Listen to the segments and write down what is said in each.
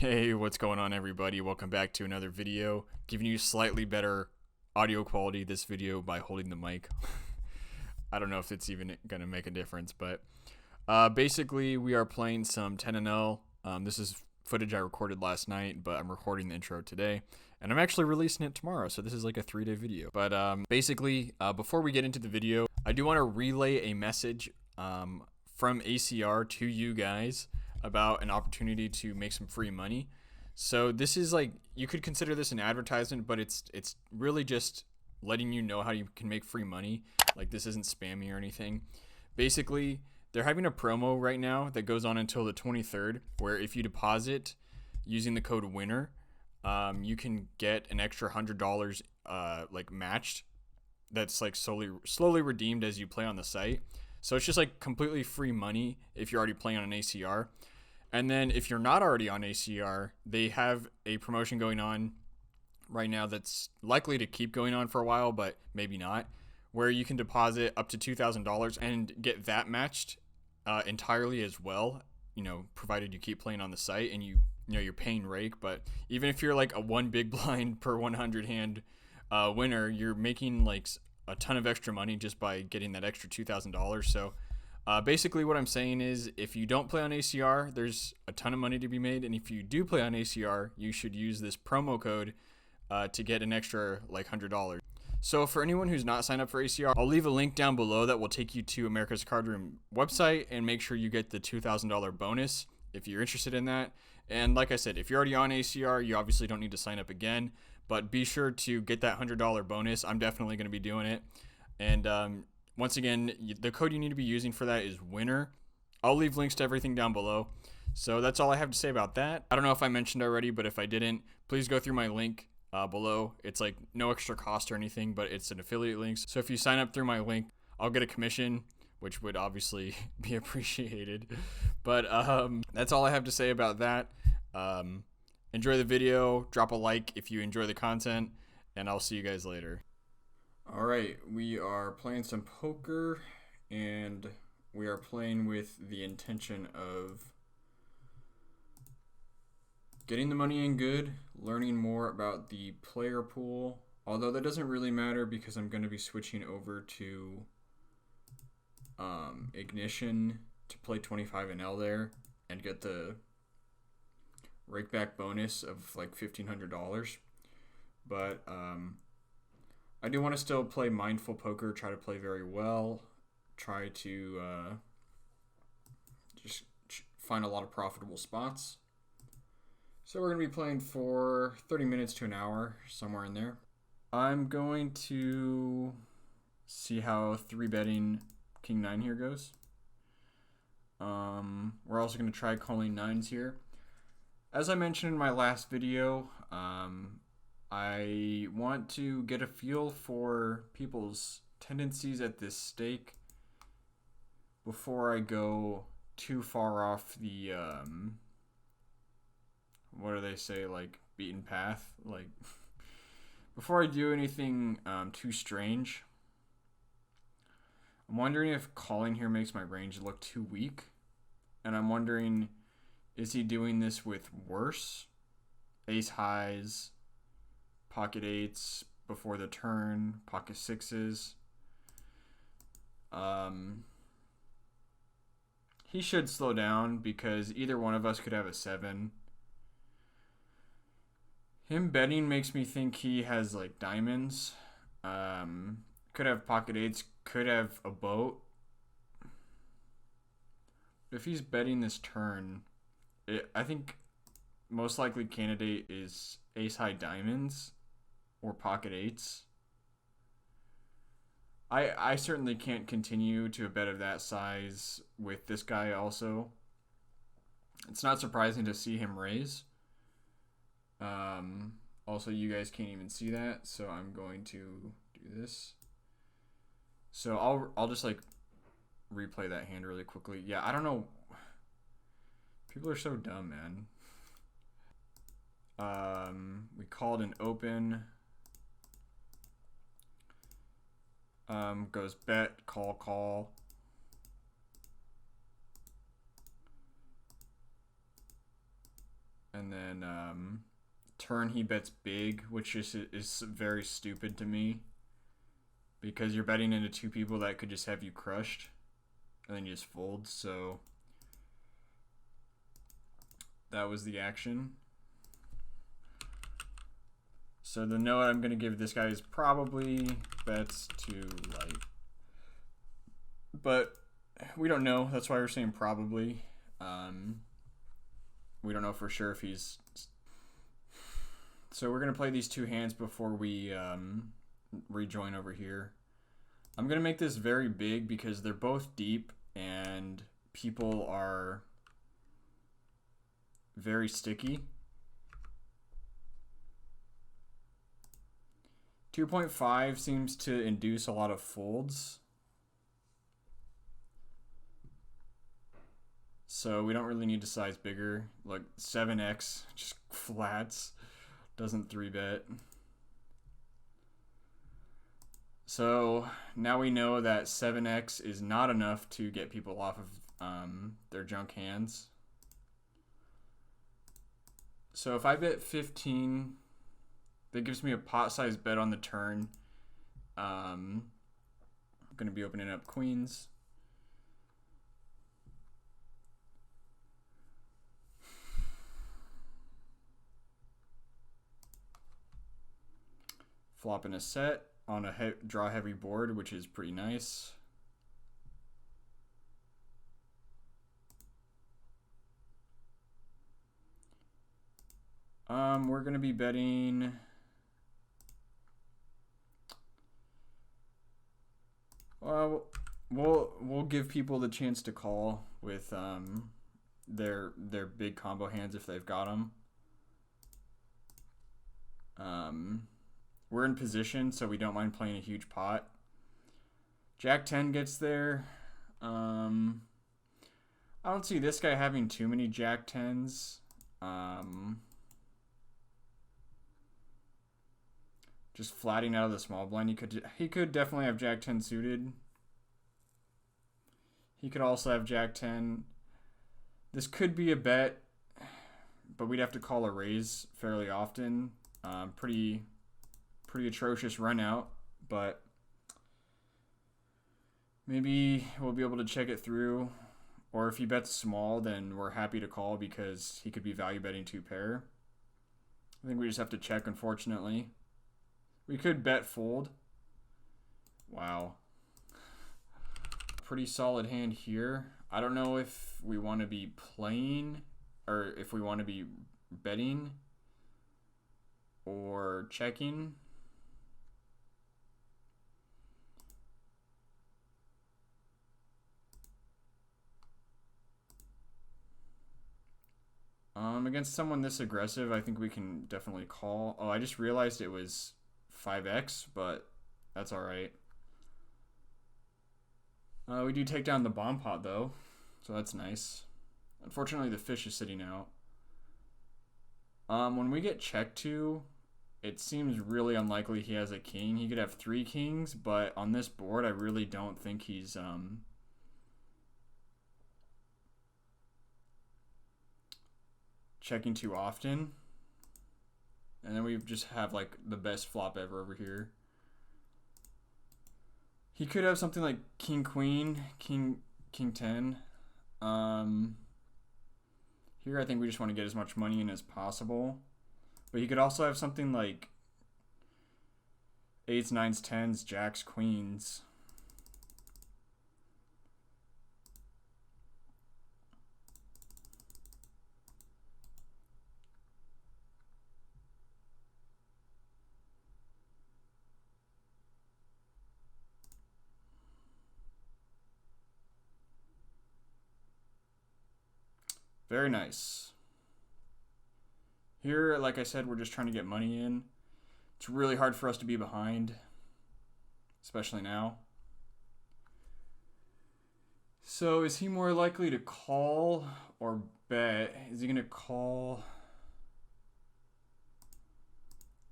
Hey, what's going on everybody? Welcome back to another video. Giving you slightly better audio quality this video by holding the mic. I don't know if it's even going to make a difference, but basically we are playing some 10NL. This is footage I recorded last night, but I'm recording the intro today. And I'm actually releasing it tomorrow, so this is like a 3-day video. But basically, before we get into the video, I do want to relay a message from ACR to you guys about an opportunity to make some free money. So this is like, you could consider this an advertisement, but it's really just letting you know how you can make free money. Like, this isn't spammy or anything. Basically, they're having a promo right now that goes on until the 23rd, where if you deposit using the code WINNER, you can get an extra $100 like matched. That's like slowly redeemed as you play on the site. So it's just like completely free money if you're already playing on an ACR. And then if you're not already on ACR, they have a promotion going on right now that's likely to keep going on for a while, but maybe not, where you can deposit up to $2,000 and get that matched entirely as well, provided you keep playing on the site and you're paying rake. But even if you're like a one big blind per 100 hand winner, you're making like a ton of extra money just by getting that extra $2,000. So basically what I'm saying is, if you don't play on ACR, there's a ton of money to be made. And if you do play on ACR, you should use this promo code to get an extra like $100. So for anyone who's not signed up for ACR, I'll leave a link down below that will take you to America's Card Room website and make sure you get the $2,000 bonus if you're interested in that. And like I said, if you're already on ACR, you obviously don't need to sign up again, but be sure to get that $100 bonus. I'm definitely going to be doing it. And once again, the code you need to be using for that is WINNER. I'll leave links to everything down below. So that's all I have to say about that. I don't know if I mentioned already, but if I didn't, please go through my link below. It's like no extra cost or anything, but it's an affiliate link. So if you sign up through my link, I'll get a commission, which would obviously be appreciated. But that's all I have to say about that. Enjoy the video, drop a like if you enjoy the content, and I'll see you guys later. All right, we are playing some poker, and we are playing with the intention of getting the money in good, learning more about the player pool, although that doesn't really matter because I'm going to be switching over to Ignition to play 25NL there and get the rakeback bonus of like $1,500. But I do want to still play mindful poker, try to play very well, try to just find a lot of profitable spots. So we're going to be playing for 30 minutes to an hour, somewhere in there. I'm going to see how 3-betting King 9 here goes. We're also going to try calling 9s here. As I mentioned in my last video, I want to get a feel for people's tendencies at this stake before I go too far off the, what do they say, like, beaten path? Like, before I do anything too strange. I'm wondering if calling here makes my range look too weak. And I'm wondering, is he doing this with worse ace highs, pocket 8s before the turn, pocket 6s? He should slow down because either one of us could have a 7. Him betting makes me think he has like diamonds. Could have pocket 8s, could have a boat. If he's betting this turn, I think most likely candidate is ace high diamonds or pocket 8s. I certainly can't continue to a bet of that size with this guy also. It's not surprising to see him raise. Also, you guys can't even see that, so I'm going to do this. So I'll just like replay that hand really quickly. Yeah, I don't know. People are so dumb, man. We called an open. Goes bet, call. And then turn he bets big, which is very stupid to me. Because you're betting into two people that could just have you crushed. And then you just fold, so that was the action. So the note I'm going to give this guy is probably bets too light. But we don't know. That's why we're saying probably. We don't know for sure if he's... So we're going to play these two hands before we rejoin over here. I'm going to make this very big because they're both deep and people are very sticky. 2.5 seems to induce a lot of folds. So we don't really need to size bigger. Like 7x just flats, doesn't 3-bet. So now we know that 7x is not enough to get people off of their junk hands. So if I bet 15, that gives me a pot size bet on the turn. I'm going to be opening up queens. Flopping a set on a draw heavy board, which is pretty nice. We're going to be betting... We'll give people the chance to call with their big combo hands if they've got them. We're in position, so we don't mind playing a huge pot. Jack 10 gets there. I don't see this guy having too many Jack 10s. Just flatting out of the small blind. He could definitely have Jack 10 suited. He could also have Jack 10. This could be a bet, but we'd have to call a raise fairly often. Pretty atrocious run out, but maybe we'll be able to check it through. Or if he bets small, then we're happy to call because he could be value betting 2 pair. I think we just have to check, unfortunately. We could bet fold. Wow. Pretty solid hand here. I don't know if we want to be playing or if we want to be betting or checking. Against someone this aggressive, I think we can definitely call. Oh, I just realized it was 5x, but that's all right. We do take down the bomb pot, though, so that's nice. Unfortunately, the fish is sitting out. When we get checked to, it seems really unlikely he has a king. He could have 3 kings, but on this board, I really don't think he's... checking too often. And then we just have like the best flop ever over here. He could have something like king queen, king 10. Here I think we just want to get as much money in as possible. But he could also have something like 8s, 9s, 10s, jacks, queens. Very nice. Here, like I said, we're just trying to get money in. It's really hard for us to be behind, especially now. So is he more likely to call or bet? Is he going to call?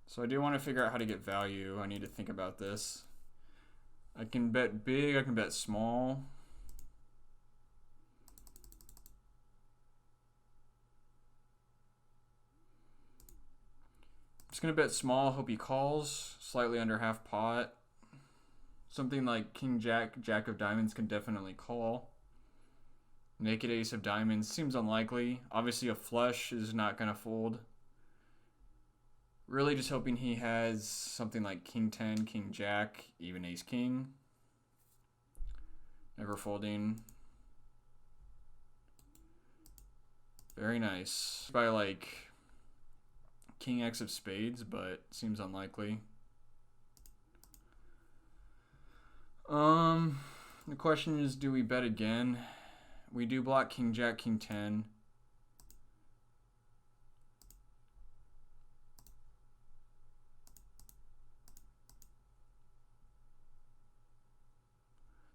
So I do want to figure out how to get value. I need to think about this. I can bet big, I can bet small. Just gonna bet small, hope he calls. Slightly under half pot. Something like King Jack, Jack of Diamonds can definitely call. Naked Ace of Diamonds seems unlikely. Obviously a flush is not gonna fold. Really just hoping he has something like King 10, King Jack, even Ace King. Never folding. Very nice. By like King X of Spades, but seems unlikely. The question is, do we bet again? We do block King Jack, King 10.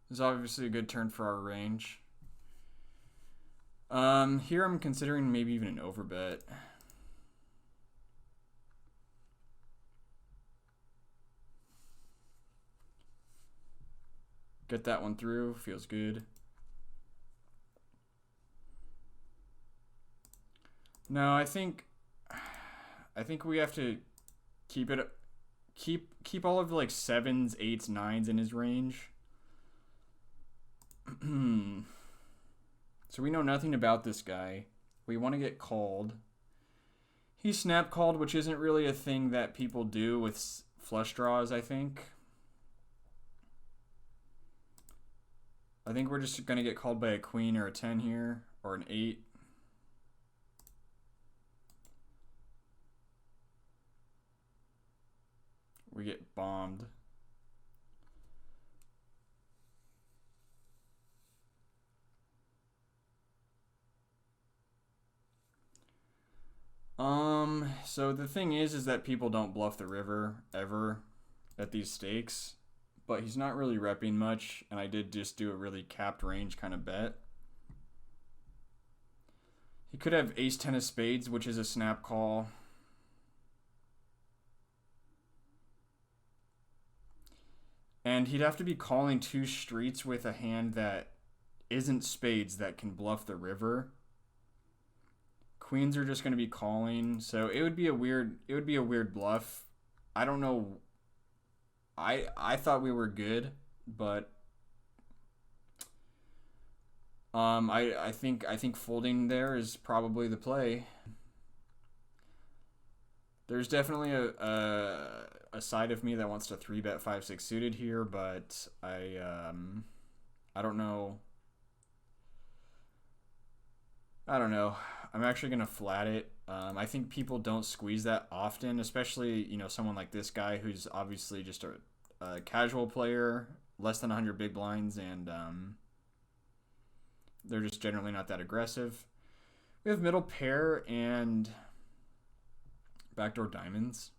This is obviously a good turn for our range. Here I'm considering maybe even an overbet. Get that one through, feels good. No, I think we have to keep all of like 7s, 8s, 9s in his range. So we know nothing about this guy. We want to get called. He snap called, which isn't really a thing that people do with flush draws, I think. I think we're just going to get called by a queen or a 10 here, or an 8. We get bombed. So the thing is that people don't bluff the river ever at these stakes, but he's not really repping much, and I did just do a really capped range kind of bet. He could have Ace 10 of Spades, which is a snap call. And he'd have to be calling 2 streets with a hand that isn't spades that can bluff the river. Queens are just going to be calling, so it would be a weird bluff. I don't know. I thought we were good, but I think folding there is probably the play. There's definitely a side of me that wants to 3-bet 5-6 suited here, but I don't know. I don't know. I'm actually going to flat it. I think people don't squeeze that often, especially, you know, someone like this guy who's obviously just a casual player, less than 100 big blinds, and they're just generally not that aggressive. We have middle pair and backdoor diamonds.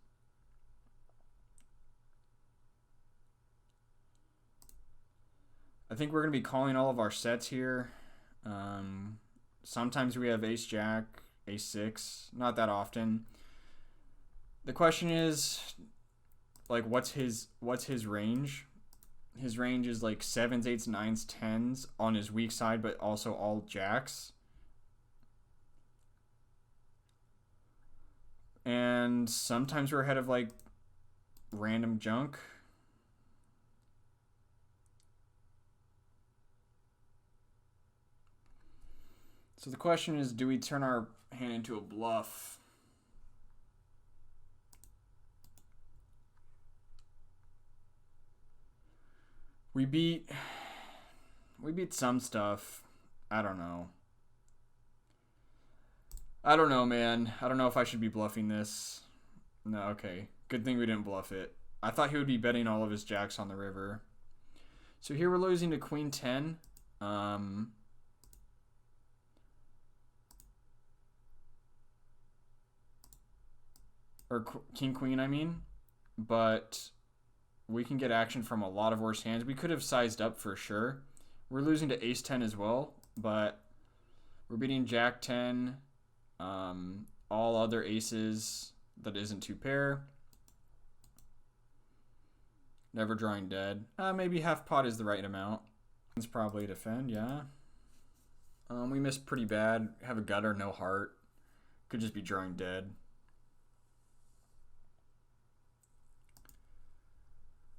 I think we're going to be calling all of our sets here. Sometimes we have ace jack, ace 6, not that often. The question is, like, what's his range? His range is like 7s, 8s, 9s, 10s on his weak side, but also all jacks. And sometimes we're ahead of like random junk. So the question is, do we turn our hand into a bluff? We beat some stuff. I don't know. I don't know, man. I don't know if I should be bluffing this. No, okay. Good thing we didn't bluff it. I thought he would be betting all of his jacks on the river. So here we're losing to queen 10. Or king queen, I mean. But we can get action from a lot of worse hands. We could have sized up for sure. We're losing to ace 10 as well, but we're beating jack 10, all other aces that isn't 2 pair. Never drawing dead. Maybe half pot is the right amount. It's probably defend, yeah. We missed pretty bad. Have a gutter, no heart. Could just be drawing dead.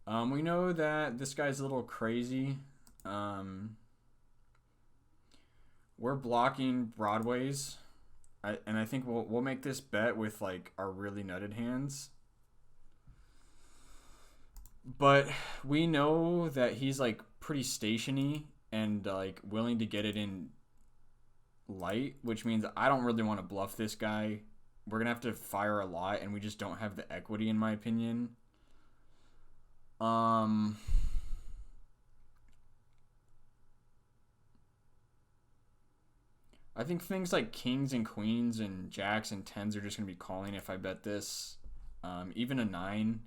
We know that this guy's a little crazy. Um, we're blocking broadways, and I think we'll make this bet with like our really nutted hands. But we know that he's like pretty stationy and like willing to get it in light, which means I don't really want to bluff this guy. We're gonna have to fire a lot, and we just don't have the equity, in my opinion. I think things like kings and queens and jacks and tens are just gonna be calling if I bet this. Even a 9.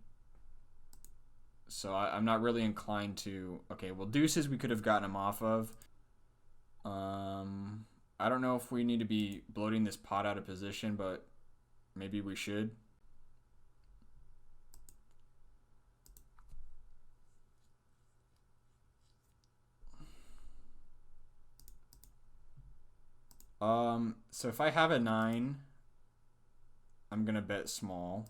So I'm not really inclined to. Okay, well, deuces we could have gotten him off of. I don't know if we need to be bloating this pot out of position, but maybe we should. So if I have a 9, I'm gonna bet small.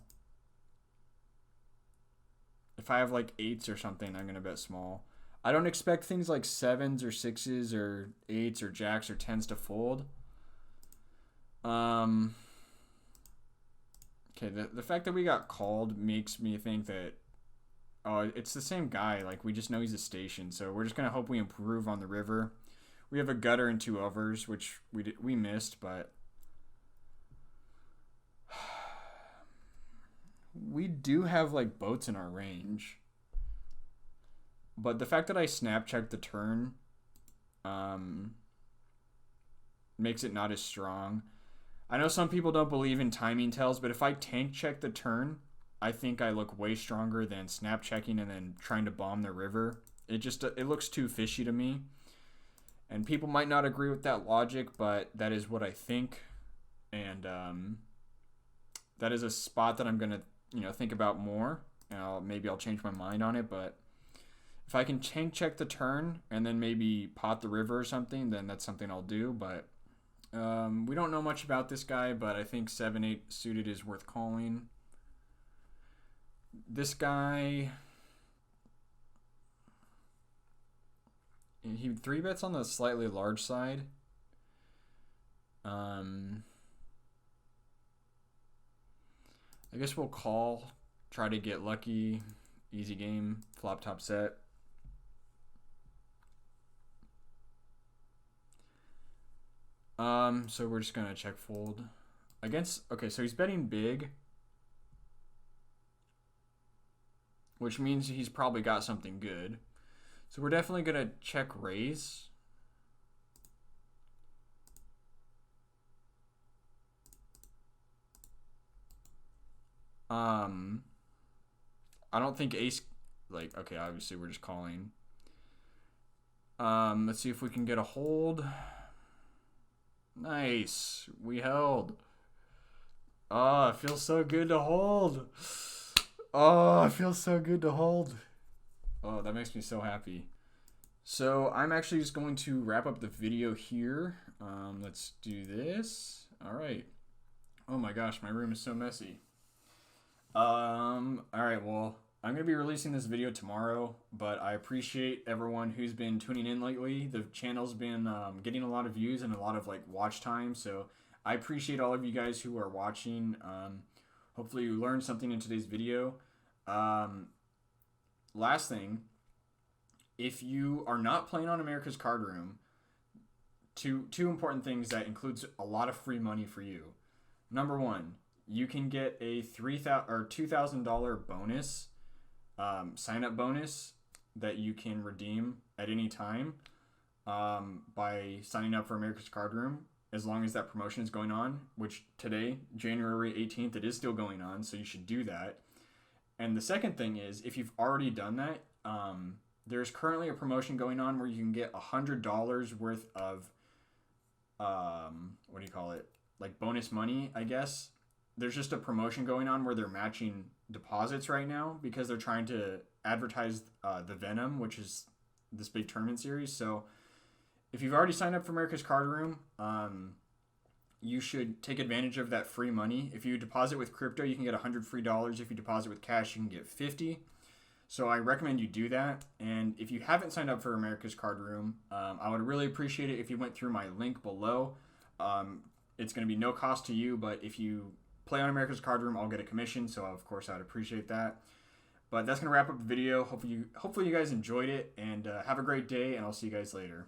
If I have like 8s or something, I'm gonna bet small. I don't expect things like 7s or 6s or 8s or jacks or 10s to fold. Okay, the fact that we got called makes me think that, oh, it's the same guy. Like, we just know he's a station, so we're just gonna hope we improve on the river. We have a gutter and 2 overs, which we missed, but we do have like boats in our range. But the fact that I snap checked the turn makes it not as strong. I know some people don't believe in timing tells, but if I tank check the turn, I think I look way stronger than snap checking and then trying to bomb the river. It looks too fishy to me. And people might not agree with that logic, but that is what I think. And that is a spot that I'm going to think about more. And maybe I'll change my mind on it, but if I can tank check the turn and then maybe pot the river or something, then that's something I'll do. But we don't know much about this guy, but I think 7-8 suited is worth calling. This guy, he 3-bets on the slightly large side. I guess we'll call, try to get lucky, easy game, flop top set. So we're just gonna check fold against. Okay, so he's betting big, which means he's probably got something good. So we're definitely gonna check raise. I don't think ace, like, okay, obviously we're just calling. Let's see if we can get a hold. Nice. We held. Oh, it feels so good to hold. Oh, it feels so good to hold. Oh, that makes me so happy. So I'm actually just going to wrap up the video here. Let's do this. All right. Oh my gosh, my room is so messy. All right, well, I'm going to be releasing this video tomorrow, but I appreciate everyone who's been tuning in lately. The channel's been getting a lot of views and a lot of like watch time, so I appreciate all of you guys who are watching. Hopefully you learned something in today's video. Last thing, if you are not playing on America's Card Room, two important things that includes a lot of free money for you. Number one, you can get a $3,000 or $2,000 bonus, sign-up bonus that you can redeem at any time by signing up for America's Card Room, as long as that promotion is going on, which today, January 18th, it is still going on, so you should do that. And the second thing is, if you've already done that, there's currently a promotion going on where you can get $100 worth of, what do you call it? Like bonus money, I guess. There's just a promotion going on where they're matching deposits right now because they're trying to advertise the Venom, which is this big tournament series. So if you've already signed up for America's Card Room, you should take advantage of that free money. If you deposit with crypto, you can get $100 free. If you deposit with cash, you can get $50. So I recommend you do that. And if you haven't signed up for America's Card Room, I would really appreciate it if you went through my link below. It's going to be no cost to you, but if you play on America's Card Room, I'll get a commission. So of course I would appreciate that. But that's going to wrap up the video. Hopefully you guys enjoyed it, and have a great day, and I'll see you guys later.